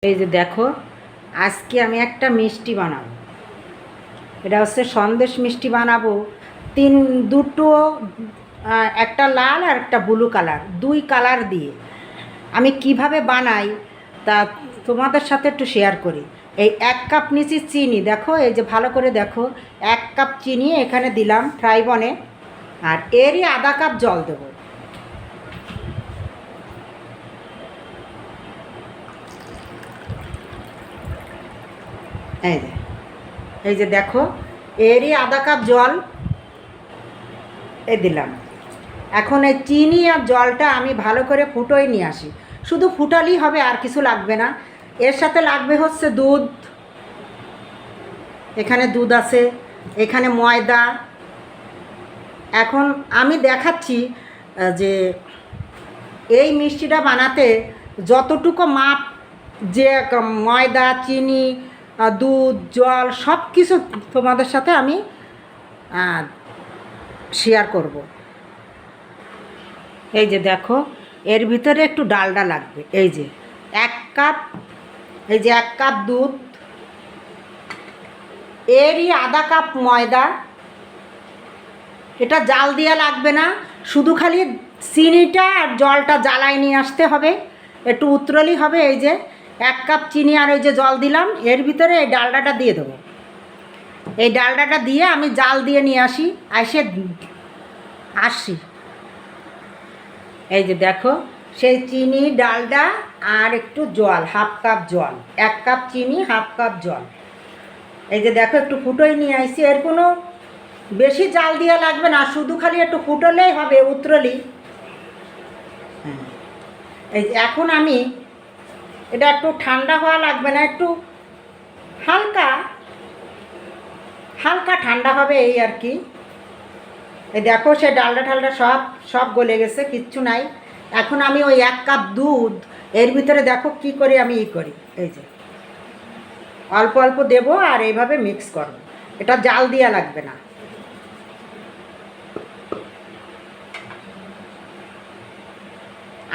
এই যে দেখো, আজকে আমি একটা মিষ্টি বানাবো। এটা হচ্ছে সন্দেশ মিষ্টি বানাবো। দুটো, একটা লাল আর একটা ব্লু কালার, দুই কালার দিয়ে আমি কিভাবে বানাই তা তোমাদের সাথে একটু শেয়ার করি। এই 1 কাপ নিচে চিনি, দেখো এই যে ভালো করে দেখো, 1 কাপ চিনি এখানে দিলাম ফ্রাই বনে, আর এরই আধা কাপ জল দেবো। এই যে এই যে দেখো, এরই আধা কাপ জল দিলাম। এখন এই চিনি আর জলটা আমি ভালো করে ফুটোই নিয়ে আসি। শুধু ফুটালেই হবে, আর কিছু লাগবে না। এর সাথে লাগবে হচ্ছে দুধ, এখানে দুধ আছে, এখানে ময়দা। এখন আমি দেখাচ্ছি যে এই মিষ্টিটা বানাতে যতটুকু মাপ, যে ময়দা, চিনি, দুধ, জল সব কিছু তোমাদের সাথে আমি শেয়ার করব। এই যে দেখো, এর ভিতরে একটু ডালডা লাগবে। এই যে 1 কাপ, এই যে 1 কাপ দুধ, এরই আধা কাপ ময়দা। এটা জাল দেওয়া লাগবে না, শুধু খালি চিনিটা আর জলটা জ্বালাই নিয়ে আসতে হবে, একটু উতরলি হবে। এই যে 1 কাপ চিনি আর ওই যে জল দিলাম, এর ভিতরে এই ডালডাটা দিয়ে দেবো। এই ডালডাটা দিয়ে আমি জাল দিয়ে নিয়ে আসি। এই যে দেখো, সেই চিনি, ডালডা আর একটু জল, 1/2 কাপ জল, 1 কাপ চিনি, 1/2 কাপ জল। এই যে দেখো, একটু ফুটোই নিয়ে আসছি। এর কোনো বেশি জাল দেওয়া লাগবে না, শুধু খালি একটু ফুটলেই হবে, উতরলি। হ্যাঁ, এই যে এখন আমি এটা একটু ঠান্ডা হওয়া লাগবে না, একটু হালকা হালকা ঠান্ডা হবে, এই আর কি। এই দেখো, সে ডালডা ঠালডা সব সব গলে গেছে, কিচ্ছু নাই। এখন আমি ওই 1 কাপ দুধ এর ভিতরে দেখো কি করে আমি করি। এই যে অল্প অল্প দেবো আর এইভাবে মিক্স করব। এটা জাল দেওয়া লাগবে না।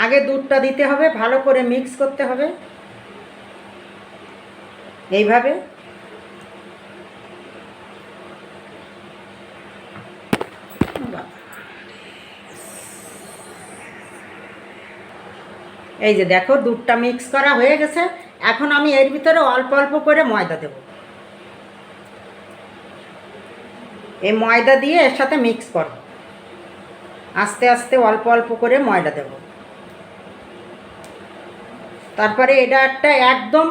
আগে দুধটা দিতে হবে, ভালো করে মিক্স করতে হবে এইভাবে। এই যে দেখো, দুধটা মিক্স করা হয়ে গেছে। এখন আমি এর ভিতরে অল্প অল্প করে ময়দা দেব। এই ময়দা দিয়ে এর সাথে মিক্স করব, আস্তে আস্তে অল্প অল্প করে ময়দা দেব। তারপরে এটা একটা একদম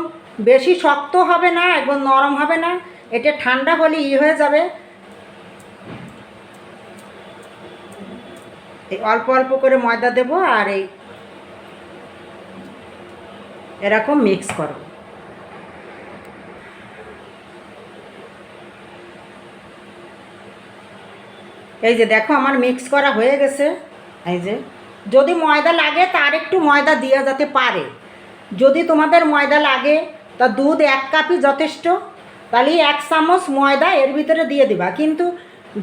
বেশি শক্ত হবে না, একদম নরম হবে না। এটা ঠান্ডা হলে হয়ে যাবে। এই অল্প অল্প করে ময়দা দেব আর এই এরকম মিক্স করব। এই যে দেখো, আমার মিক্স করা হয়ে গেছে। এই যে যদি ময়দা লাগে তার একটু ময়দা দেওয়া যেতে পারে। যদি তোমাদের ময়দা লাগে তা দুধ 1 কাপই যথেষ্ট, তাহলে 1 চামচ ময়দা এর ভিতরে দিয়ে দিবা। কিন্তু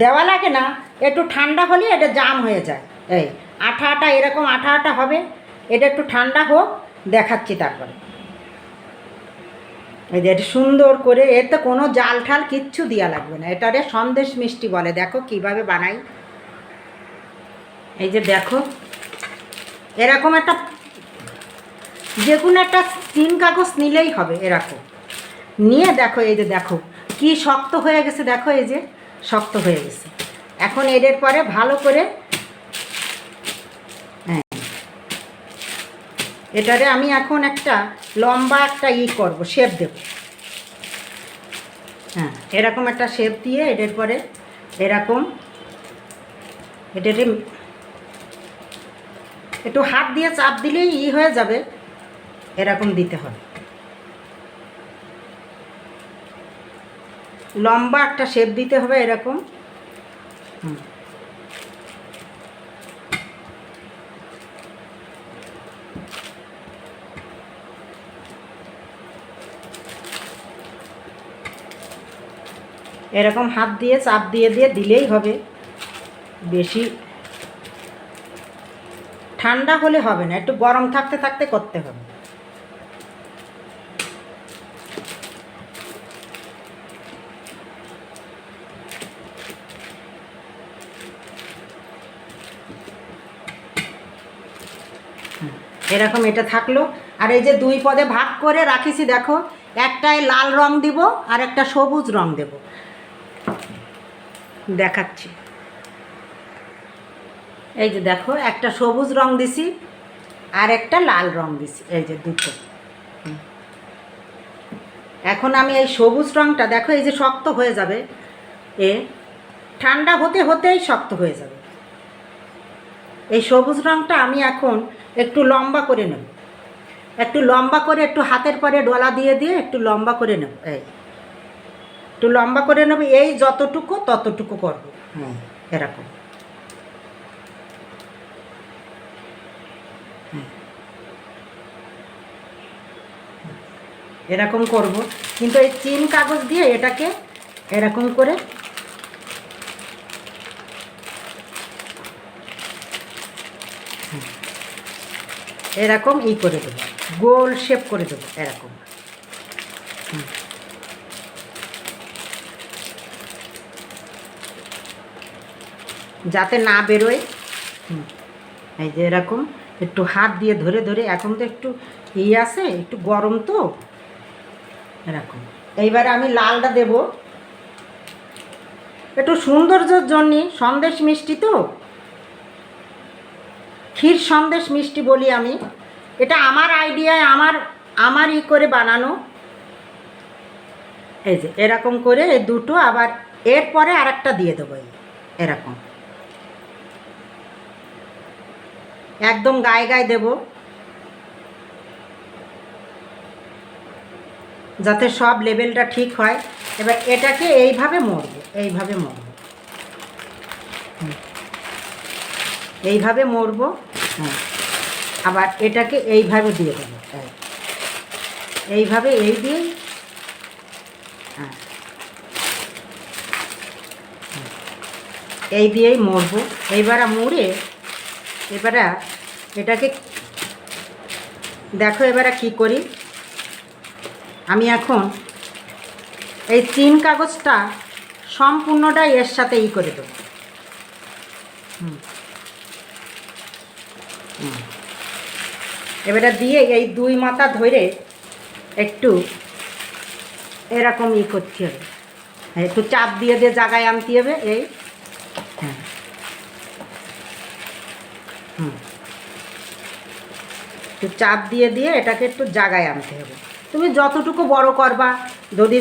দেওয়া লাগে না, একটু ঠান্ডা হলে এটা জাম হয়ে যায়। এই আঠা আঠা, এরকম আঠা আঠা হবে। এটা একটু ঠান্ডা হোক, দেখাচ্ছি তারপরে। এই যে এটা সুন্দর করে, এতে কোনো জাল ঠাল কিচ্ছু দেওয়া লাগবে না। এটারে সন্দেশ মিষ্টি বলে। দেখো কিভাবে বানাই। এই যে দেখো, এরকম একটা, যে কোনো একটা তিন কাগজ নিলেই হবে। এরকম নিয়ে দেখো, এই যে দেখো কি শক্ত হয়ে গেছে। দেখো এই যে শক্ত হয়ে গেছে। এখন এদের পরে ভালো করে, হ্যাঁ, এটারে আমি এখন একটা লম্বা একটা করব, শেপ দেব। হ্যাঁ, এরকম একটা শেপ দিয়ে এদের পরে এরকম, এটারে একটু হাত দিয়ে চাপ দিলেই হয়ে যাবে। এরকম দিতে হবে, লম্বা একটা শেপ দিতে হবে এরকম। এরকম হাত দিয়ে চাপ দিয়ে দিলেই হবে। বেশি ঠান্ডা হলে হবে না, একটু গরম থাকতে থাকতে করতে হবে। এরকম এটা থাকলো। আর এই যে দুই পদে ভাগ করে রাখিছি দেখো, একটায় লাল রং দিব আর একটা সবুজ রং দেব, দেখাচ্ছি। এই যে দেখো, একটা সবুজ রং দিছি আর একটা লাল রং দিছি, এই যে দুটো। এখন আমি এই সবুজ রংটা দেখো, এই যে শক্ত হয়ে যাবে, এ ঠান্ডা হতে হতেই শক্ত হয়ে যাবে। এই সবুজ রংটা আমি এখন একটু লম্বা করে নেব, একটু লম্বা করে, একটু হাতের পরে ডলা দিয়ে দিয়ে একটু লম্বা করে নেব, এই একটু লম্বা করে নেব, এই যতটুকু ততটুকু করব। হ্যাঁ, এরকম। এরকম করব, কিন্তু এই চিন কাগজ দিয়ে এটাকে এরকম করে এরকম করে দেবো, গোল শেপ করে দেবো এরকম। যাতে না বেরোয়। এই যে এরকম একটু হাত দিয়ে ধরে ধরে, এখন তো একটু আছে, একটু গরম তো, এরকম। এইবারে আমি লালটা দেব একটু সৌন্দর্যের জন্য, সন্দেশ মিষ্টি তো, ক্ষীর সন্দেশ মিষ্টি বলি আমি। এটা আমার আইডিয়ায়, আমার করে বানানো। এই যে এরকম করে এই দুটো, আবার এরপরে আরেকটা দিয়ে দেবো, এরকম একদম গায়ে গায়ে দেব, যাতে সব লেভেলটা ঠিক হয়। এবার এটাকে এইভাবে মরব, এইভাবে মরব, এইভাবে মরব। হ্যাঁ, আবার এটাকে এইভাবে দিয়ে দেবো, এইভাবে এই দিয়ে। হ্যাঁ, এই দিয়েই মরব। এইবার মুড়ে এবারে এটাকে দেখো, এবারে কি করি আমি এখন, এই চিন কাগজটা সম্পূর্ণটাই এর সাথে করে দেবো। এবারে দিয়ে এই দুই মাথা ধরে একটু এরকম করতে হবে, একটু চাপ দিয়ে দিয়ে জায়গায় আনতে হবে, এই। হ্যাঁ, একটু চাপ দিয়ে দিয়ে এটাকে একটু জায়গায় আনতে হবে। তুমি যতটুকু বড় করবা, যদি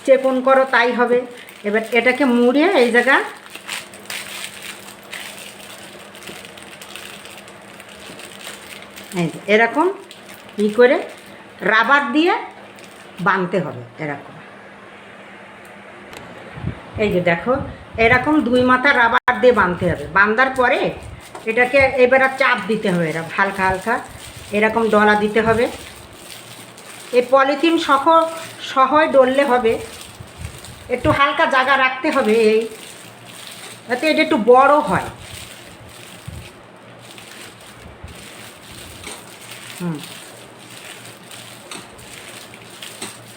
চেপন করো তাই হবে। এবার এটাকে মুড়িয়ে এই জায়গা এরকম করে রাবার দিয়ে বাঁধতে হবে, এরকম। এই যে দেখো, এরকম দুই মাথা রাবার দিয়ে বাঁধতে হবে। বাঁধার পরে এটাকে এবার চাপ দিতে হবে, এরা হালকা হালকা এরকম ডলা দিতে হবে। এই পলিথিন সহই ডললে হবে, একটু হালকা জায়গা রাখতে হবে, এই যাতে এটা একটু বড় হয়।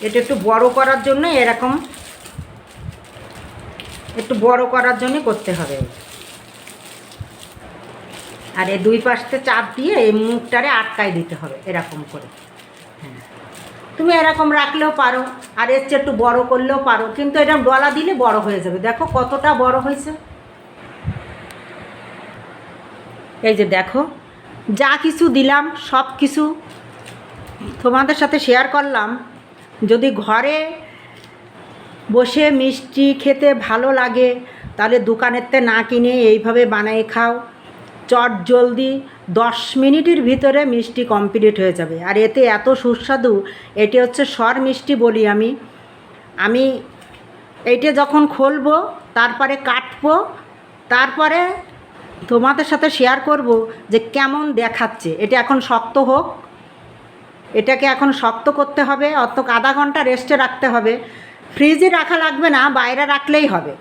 এটা একটু বড় করার জন্য এরকম, একটু বড় করার জন্য করতে হবে। আর এই দুই পাশে চাপ দিয়ে এই মুখটারে আটকায় দিতে হবে, এরকম করে। হ্যাঁ, তুমি এরকম রাখলেও পারো, আর এর চেয়ে একটু বড় করলেও পারো, কিন্তু এটা ডলা দিলে বড় হয়ে যাবে। দেখো কতটা বড় হয়েছে। এই যে দেখো, যা কিছু দিলাম সব কিছু তোমাদের সাথে শেয়ার করলাম। যদি ঘরে বসে মিষ্টি খেতে ভালো লাগে, তাহলে দোকানেরতে না কিনে এইভাবে বানিয়ে খাও। চট জলদি 10 মিনিটের ভিতরে মিষ্টি কমপ্লিট হয়ে যাবে। আর এতে এত সুস্বাদু, এটি হচ্ছে সর মিষ্টি বলি আমি এইটা যখন খুলবো, তারপরে কাটবো, তারপরে তোমাদের সাথে শেয়ার করব যে কেমন দেখাচ্ছে। এটা এখন শক্ত হোক, এটাকে এখন শক্ত করতে হবে, অত আধা ঘন্টা রেস্টে রাখতে হবে। ফ্রিজে রাখা লাগবে না, বাইরে রাখলেই হবে।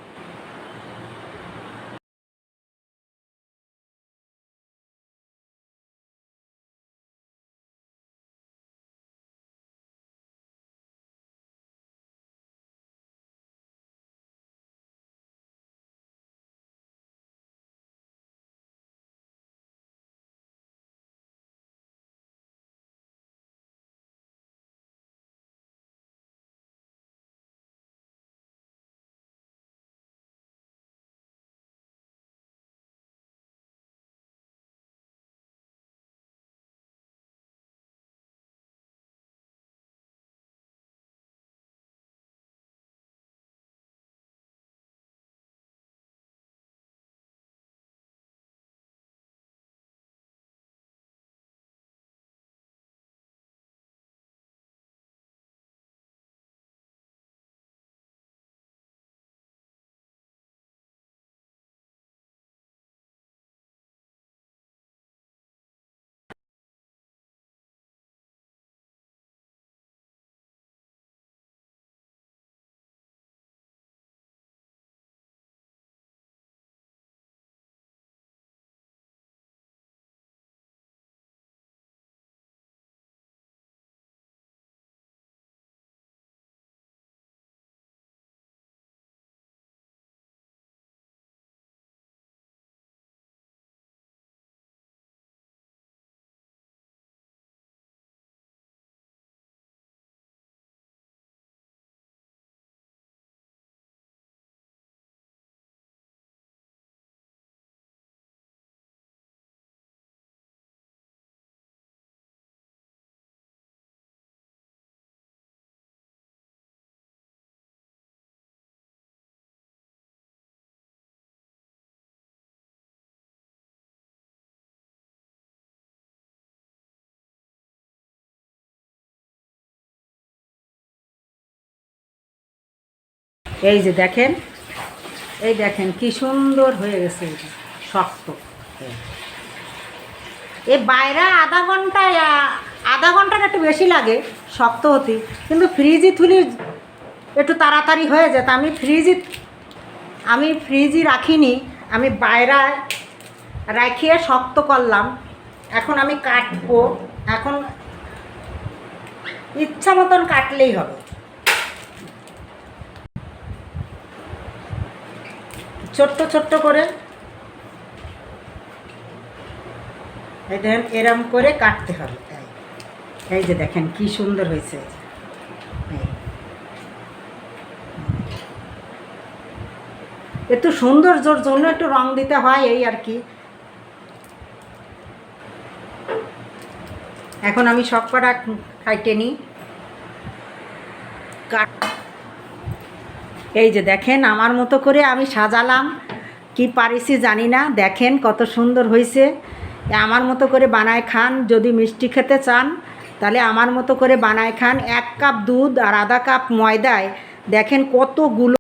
এই যে দেখেন, এই দেখেন কি সুন্দর হয়ে গেছে, এই যে শক্ত। এই বাইরে আধা ঘন্টার একটু বেশি লাগে শক্ত হতে, কিন্তু ফ্রিজে তুলি একটু তাড়াতাড়ি হয়ে যেত। আমি ফ্রিজে রাখিনি, আমি বাইরে রাখিয়ে শক্ত করলাম। এখন আমি কাটবো, এখন ইচ্ছা মতন কাটলেই হবে। ছোট্ট ছোট্ট করে এই দেখেন এরম করে কাটতে হবে। এই যে দেখেন কি সুন্দর হয়েছে। একটু সৌন্দর্যর জন্য একটু রং দিতে হয়, এই আর কি। এখন আমি সব কটা কাটে নিই। এই যে দেখেন আমার মতো করে আমি সাজালাম, কি পারিছি জানি না। দেখেন কত সুন্দর হয়েছে। আমার মতো করে বানায় খান। যদি মিষ্টি খেতে চান তাহলে আমার মতো করে বানায় খান। 1 কাপ দুধ আর আধা কাপ ময়দায় দেখেন কতগুলো